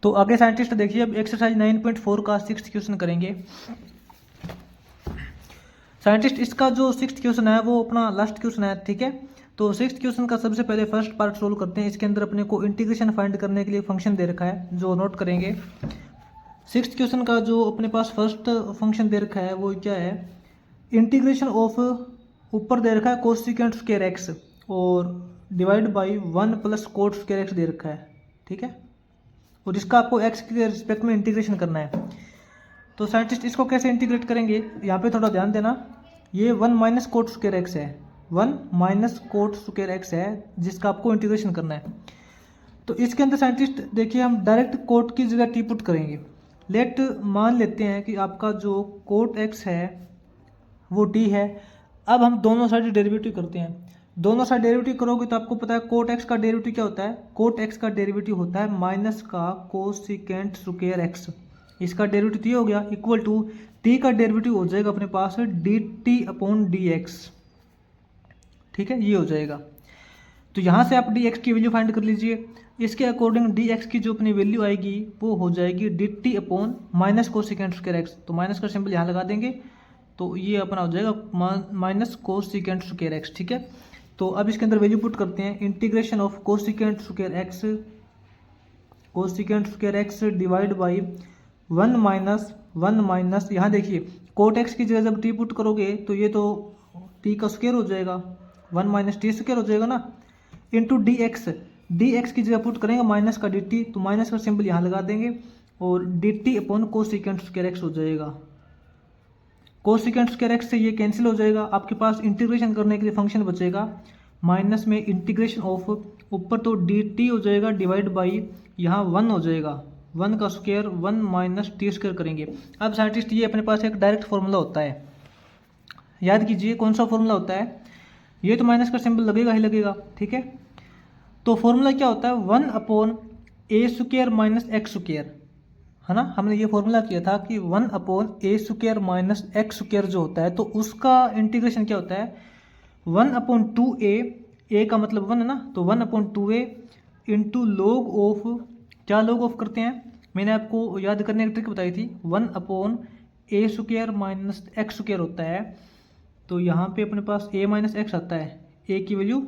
तो आगे साइंटिस्ट देखिए, अब एक्सरसाइज 9.4 का 6th क्वेश्चन करेंगे। साइंटिस्ट इसका जो 6th क्वेश्चन है वो अपना लास्ट क्वेश्चन है, ठीक है। तो 6th क्वेश्चन का सबसे पहले फर्स्ट पार्ट सोल्व करते हैं। इसके अंदर अपने को इंटीग्रेशन फाइंड करने के लिए फंक्शन दे रखा है जो नोट करेंगे। 6th क्वेश्चन का जो अपने पास फर्स्ट फंक्शन दे रखा है वो क्या है, इंटीग्रेशन ऑफ, ऊपर दे रखा है कोसिकेंट स्क्वायर एक्स और divide by 1 plus cot square x दे रखा है, ठीक है। और इसका आपको एक्स के रिस्पेक्ट में इंटीग्रेशन करना है। तो साइंटिस्ट इसको कैसे इंटीग्रेट करेंगे, यहाँ पे थोड़ा ध्यान देना। ये 1 माइनस कोट स्क्वायर एक्स है, 1 माइनस कोट स्क्वायर एक्स है जिसका आपको इंटीग्रेशन करना है। तो इसके अंदर साइंटिस्ट देखिए हम डायरेक्ट कोट की जगह टी पुट करेंगे। लेट मान लेते हैं कि आपका जो कोट एक्स है वो टी है। अब हम दोनों साइड डेरिवेटिव करते हैं। दोनों साइड डेरिवेटिव करोगे तो आपको पता है कोट एक्स का डेरिवेटिव क्या होता है, कोट एक्स का डेरिवेटिव होता है माइनस का कोसिकेंट स्क्वायर एक्स। इसका डेरिवेटिव ये हो गया इक्वल टू टी का डेरिवेटिव हो जाएगा अपने पास d t upon d x, ठीक है, ये हो जाएगा। तो यहाँ से आप डी एक्स की वैल्यू फाइंड कर लीजिए। इसके अकॉर्डिंग डी एक्स की जो अपनी वैल्यू आएगी वो हो जाएगी D t upon minus cosecant square x. तो माइनस का सिंबल यहाँ लगा देंगे तो ये अपना हो जाएगा माइनस कोसिकेंट स्क्वायर एक्स, ठीक है। तो अब इसके अंदर वैल्यू पुट करते हैं, integration of cosecant square x divide by 1 minus यहाँ देखिए कोट एक्स की जगह जब टी पुट करोगे तो ये तो टी का स्क्वायर हो जाएगा, 1 माइनस टी स्क्वायर हो जाएगा ना, इंटू डी एक्स की जगह पुट करेंगे माइनस का डी टी, तो माइनस का सिंबल यहाँ लगा देंगे और D t upon cosecant square x हो जाएगा। कोसिकेंट स्क्वायर एक्स से ये कैंसिल हो जाएगा, आपके पास इंटीग्रेशन करने के लिए फंक्शन बचेगा माइनस में इंटीग्रेशन ऑफ, ऊपर तो डी टी हो जाएगा डिवाइड बाई यहाँ 1 हो जाएगा, 1 का स्क्वायर 1 माइनस टी स्क्वायर करेंगे। अब साइंटिस्ट ये अपने पास एक डायरेक्ट फॉर्मूला होता है, याद कीजिए कौन सा फॉर्मूला होता है, ये तो माइनस का सिंबल लगेगा ही लगेगा, ठीक है। तो फॉर्मूला क्या होता है, 1 अपॉन ए स्क्वायर माइनस एक्स स्क्वायर, है ना। हमने ये फॉर्मूला किया था कि 1 अपॉन ए स्क्वायर माइनस एक्स स्क्वायर जो होता है तो उसका इंटीग्रेशन क्या होता है, 1 अपॉन 2a का मतलब 1 है ना, तो 1 upon 2a into log of, क्या लॉग ऑफ करते हैं, मैंने आपको याद करने की ट्रिक बताई थी, 1 अपॉन ए स्क्वायर माइनस एक्स स्क्वायर होता है। तो यहाँ पे अपने पास a माइनस एक्स आता है, a की वैल्यू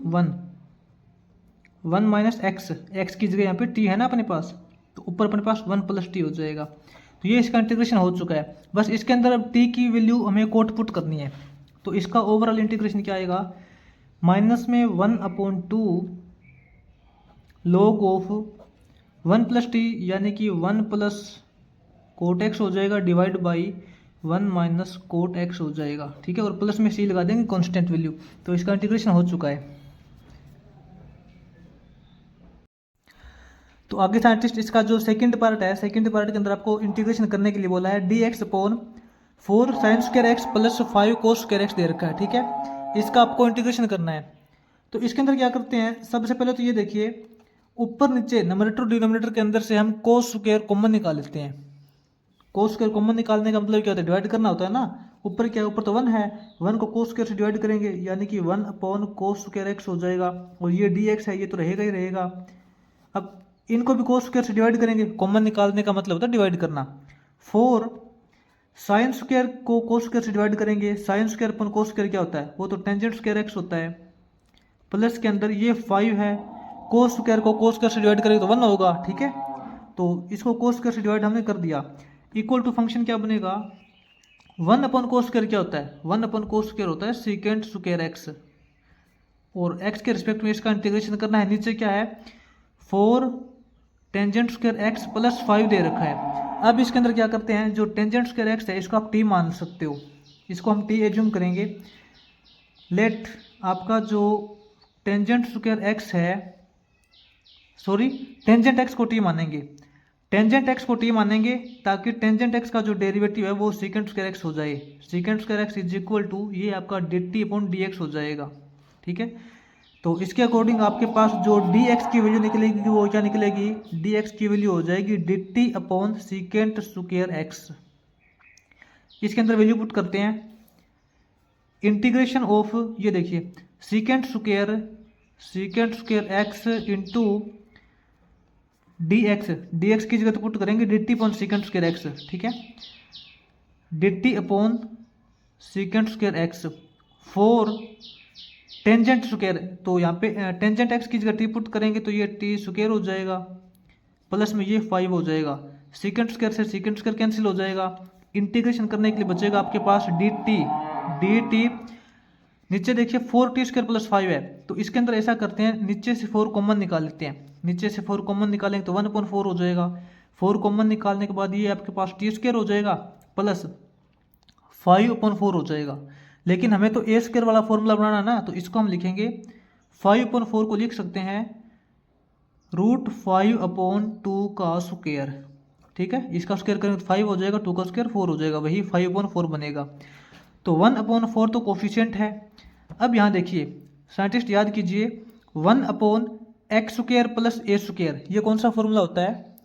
1 माइनस एक्स की जगह यहाँ पे t है ना अपने पास, तो ऊपर अपने पास 1 प्लस टी हो जाएगा। तो ये इसका इंटीग्रेशन हो चुका है। बस इसके अंदर अब t की वैल्यू हमें कोट पुट करनी है। तो इसका ओवरऑल इंटीग्रेशन क्या आएगा, माइनस में 1 upon 2 log of 1 plus T यानी कि 1 प्लस कोट एक्स हो जाएगा divide by 1 minus cot x हो जाएगा, ठीक है। और प्लस में सी लगा देंगे कांस्टेंट वैल्यू। तो इसका इंटीग्रेशन हो चुका है। तो आगे साइंटिस्ट इसका जो सेकंड पार्ट है, सेकंड पार्ट के अंदर आपको इंटीग्रेशन करने के लिए बोला है d x upon 4 sine square x plus 5 cos square x दे रखा है, ठीक है। इसका आपको इंटीग्रेशन करना है। तो इसके अंदर क्या करते हैं, सबसे पहले तो ये देखिए ऊपर नीचे नंबरेटर डिनोमिनेटर के अंदर से हम कोस स्क्वायर कॉमन निकाल लेते हैं। कोस स्क्वायर कॉमन निकालने का मतलब क्या होता है, डिवाइड करना होता है ना। ऊपर क्या है, ऊपर तो 1 है, 1 को कोस स्क्वायर से डिवाइड करेंगे यानी कि 1 अपॉन कोस स्क्वायर एक्स हो जाएगा। और ये डी एक्स है ये तो रहेगा ही रहेगा। अब इनको भी कोस स्क्वायर से डिवाइड करेंगे, कॉमन निकालने का मतलब होता है डिवाइड करना। 4 साइन स्क्वायर को कोस स्क्वायर से डिवाइड करेंगे, sine square upon cos square क्या होता है, वो तो टेंजेंट स्क्वायर एक्स होता है। प्लस के अंदर ये 5 है, कोस स्क्वायर को कोस स्क्वायर से डिवाइड करेंगे तो 1 होगा, ठीक है। तो इसको कोस स्क्वायर से डिवाइड हमने कर दिया। इक्वल टू फंक्शन क्या बनेगा, 1 अपॉन कोस स्क्वायर क्या होता है, 1 अपॉन कोस स्क्वायर होता है सीकेंट स्क्वायर एक्स। और एक्स के रिस्पेक्ट में इसका इंटीग्रेशन करना है। नीचे क्या है, 4 टेंजेंट स्क्वायर एक्स प्लस 5 दे रखा है। अब इसके अंदर क्या करते हैं, जो टेंजेंट स्क्वायर एक्स है इसको आप टी मान सकते हो, इसको हम टी एज्यूम करेंगे। लेट आपका जो टेंजेंट स्क्वायर एक्स है, सॉरी टेंजेंट एक्स को टी मानेंगे, टेंजेंट एक्स को टी मानेंगे ताकि टेंजेंट एक्स का जो डेरिवेटिव है वो सीकेंट स्क्वायर एक्स हो जाए। Secant square x is equal to ये आपका d t upon d x हो जाएगा, ठीक है। तो इसके अकॉर्डिंग आपके पास जो डी एक्स की वैल्यू निकलेगी वो क्या निकलेगी, डी एक्स की वैल्यू हो जाएगी D t upon secant square x. इसके अंदर वैल्यू पुट करते हैं, इंटीग्रेशन ऑफ, ये देखिए secant square x into D x की जगह तो पुट करेंगे D t upon second square x, ठीक है, D t upon second square x four tangent square, तो यहाँ पे टेंजेंट एक्स की जगह टी पुट करेंगे तो ये टी स्क्वायर हो जाएगा, प्लस में ये 5 हो जाएगा, सेकेंड स्क्वायर से सेकेंड स्क्वायर कैंसिल हो जाएगा, इंटीग्रेशन करने के लिए बचेगा आपके पास डी टी नीचे देखिए 4t² + 5 है, तो इसके अंदर ऐसा करते हैं नीचे से 4 कॉमन निकाल लेते हैं, नीचे से 4 कॉमन निकालेंगे तो 1/4 हो जाएगा, 4 कॉमन निकालने के बाद ये आपके पास t² हो जाएगा प्लस 5/4 हो जाएगा। लेकिन हमें तो a² वाला फॉर्मूला बनाना है ना, तो इसको हम लिखेंगे 5/4 को लिख सकते हैं √5/2 का स्क्वायर, ठीक है, इसका स्क्वायर करेंगे तो 5 हो जाएगा, 2 का स्क्वायर 4 हो जाएगा, वही 5/4 बनेगा। तो 1/4 तो कोफिशिएंट है। अब यहाँ देखिए साइंटिस्ट याद कीजिए 1/x² + a², ये कौन सा फॉर्मूला होता है,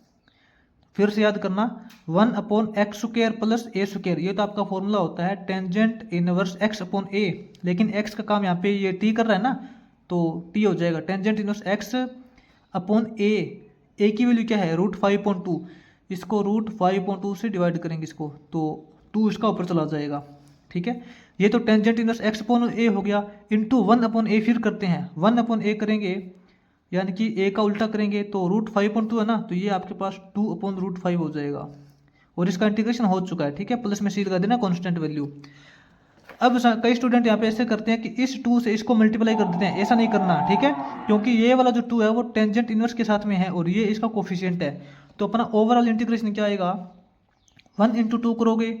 फिर से याद करना 1/x² + a², ये तो आपका फॉर्मूला होता है टेंजेंट इनवर्स x/a, लेकिन x का काम यहाँ पे ये t कर रहा है ना, तो t हो जाएगा टेंजेंट इनवर्स x/a, a की वैल्यू क्या है √5/2, इसको √5/2 से डिवाइड करेंगे इसको, तो 2 इसका ऊपर चला जाएगा, ठीक है। ये तो टेंजेंट इनवर्स x/a हो गया, इंटू 1/a फिर करते हैं, 1/a करेंगे यानी कि a का उल्टा करेंगे तो √5/2 है ना, तो ये आपके पास 2/√5 हो जाएगा, और इसका इंटीग्रेशन हो चुका है, ठीक है, प्लस में सी लगा देना कांस्टेंट वैल्यू। अब कई स्टूडेंट यहाँ पे ऐसे करते हैं कि इस 2 से इसको मल्टीप्लाई कर देते हैं, ऐसा नहीं करना, ठीक है, क्योंकि ये वाला जो 2 है वो टेंजेंट इनवर्स के साथ में है और ये इसका कोफिशिएंट है, तो अपना ओवरऑल इंटीग्रेशन क्या आएगा, 1 × 2 करोगे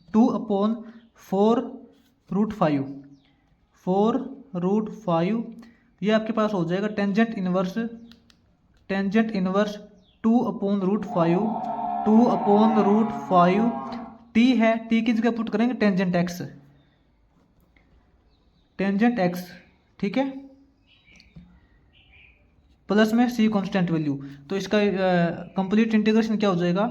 2/4√5, 4√5, ये आपके पास हो जाएगा टेंजेंट इनवर्स 2/√5, 2/√5, टी है, टी की जगह पुट करेंगे टेंजेंट एक्स, ठीक है, प्लस में सी कांस्टेंट वैल्यू, तो इसका कंप्लीट इंटीग्रेशन क्या हो जाएगा,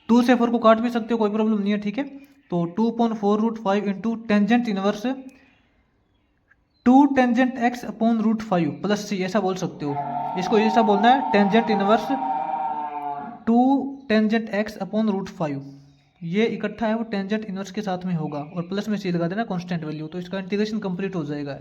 2 से 4 को काट भी सकते हो, कोई प्रॉब्लम नहीं है, ठीक है, तो 2/4√5 into tangent inverse 2 tangent x/√5 plus c, ऐसा बोल सकते हो, इसको ऐसा बोलना है टेंजेंट इनवर्स 2 टेंजेंट x/√5, ये इकट्ठा है वो टेंजेंट इनवर्स के साथ में होगा, और प्लस में सी लगा देना कांस्टेंट वैल्यू, तो इसका इंटीग्रेशन कंप्लीट हो जाएगा।